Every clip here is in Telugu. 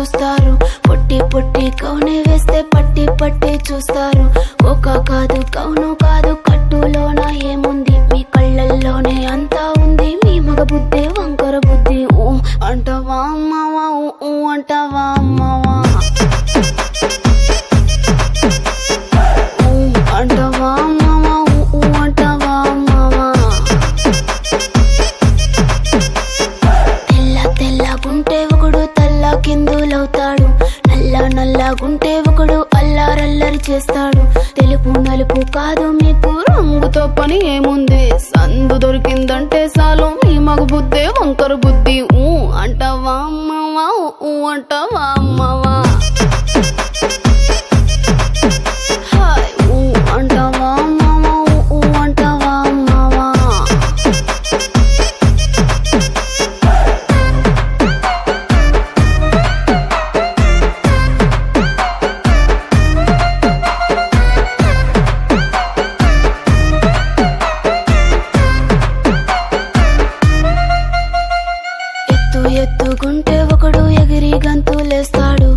చూస్తారు. పొట్టి పొట్టి కౌనే వేస్తే పట్టి పట్టి చూస్తారు. ఒక కాదు కౌను కాదు కట్టులోన ఏముంది, మీ కళ్ళల్లోనే అంతా ఉంది. మీ మగ బుద్ధి వంకర బుద్ధి. ఊ అంటావా అమ్మవా, ఊ అంటావా అమ్మవా, ఊ అంటావా అమ్మవా, ఊ అంటావా అమ్మవా. తెల్ల తెల్లగుంటే ఒకడు తల్ల కిందులవుతాడు, నల్ల నల్లగుంటే ఒకడు అల్లారల్లరి చేస్తాడు. తెలుపు నలుపు కాదు మీకు రంగుతో పని ఏముంది, సందు దొరికిందంటే చాలు మీ మగ బుద్ధే వంకర బుద్ధి. ఊ అంటావా అమ్మవా, ఊ అంటావా అమ్మవా, హాయ్ ఊ అంటావా అమ్మవా, ఊ అంటావా అమ్మవా. ఎత్తుకుంటే ఒకడు ఎగిరి గంతులేస్తాడు,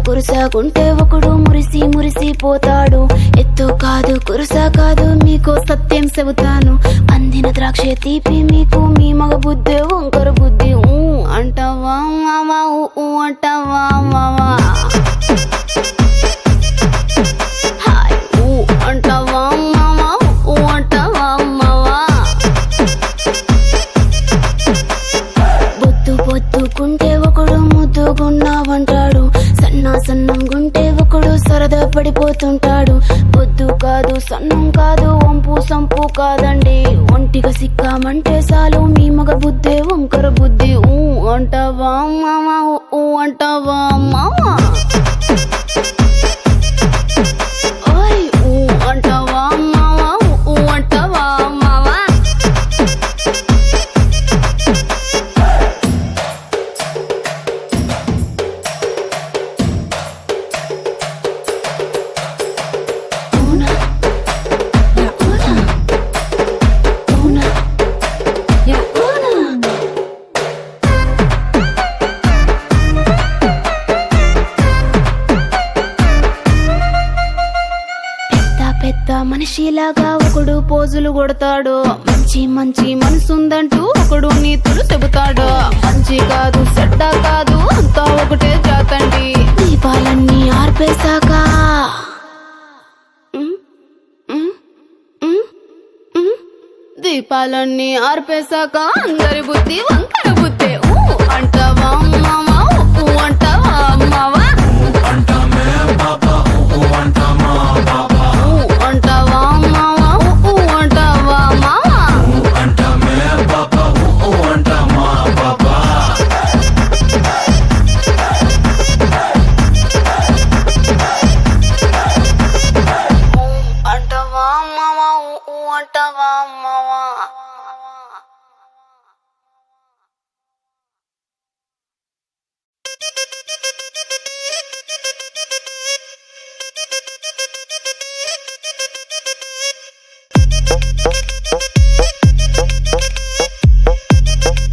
కురుసాకుంటే ఒకడు మురిసి మురిసి పోతాడు. ఎత్తు కాదు కురుసా కాదు మీకు సత్యం చెబుతాను, అందిన ద్రాక్ష తీపి మీకు మీ మగ బుద్ధి వంకర బుద్ధి. ఊ అంటావా మావా, ఊ అంటావా మావా, హాయ్ ఊ అంటావా మావా, ఊ అంటావా మావా. పొద్దుకుంటే ఒకడు ముద్దుగున్నావంటాడు, సన్నం గుంటే ఒకడు సరదా పడిపోతుంటాడు. పొద్దు కాదు సన్నం కాదు వంపు సంపు కాదండి, ఒంటిగా సిక్కామంటే చాలు మీ మగ బుద్ధే వంకర బుద్ధి. ఊ అంటావా మావా, ఊ అంటావా మావా, ఓయ్ ఊ అంటావా మావా, ఊ అంటావా మావా. పెద్ద మనిషిలాగా ఒకడు పోజులు కొడతాడు, మంచి మంచి మనసుందంటూ ఒకడు నీతులు చెబుతాడు. మంచి కాదు చెడ్డ కాదు అంతా ఒకటే జాతండి, దీపాలన్నీ ఆర్పేశాక దీపాలన్నీ ఆర్పేశాక అందరి బుద్ధి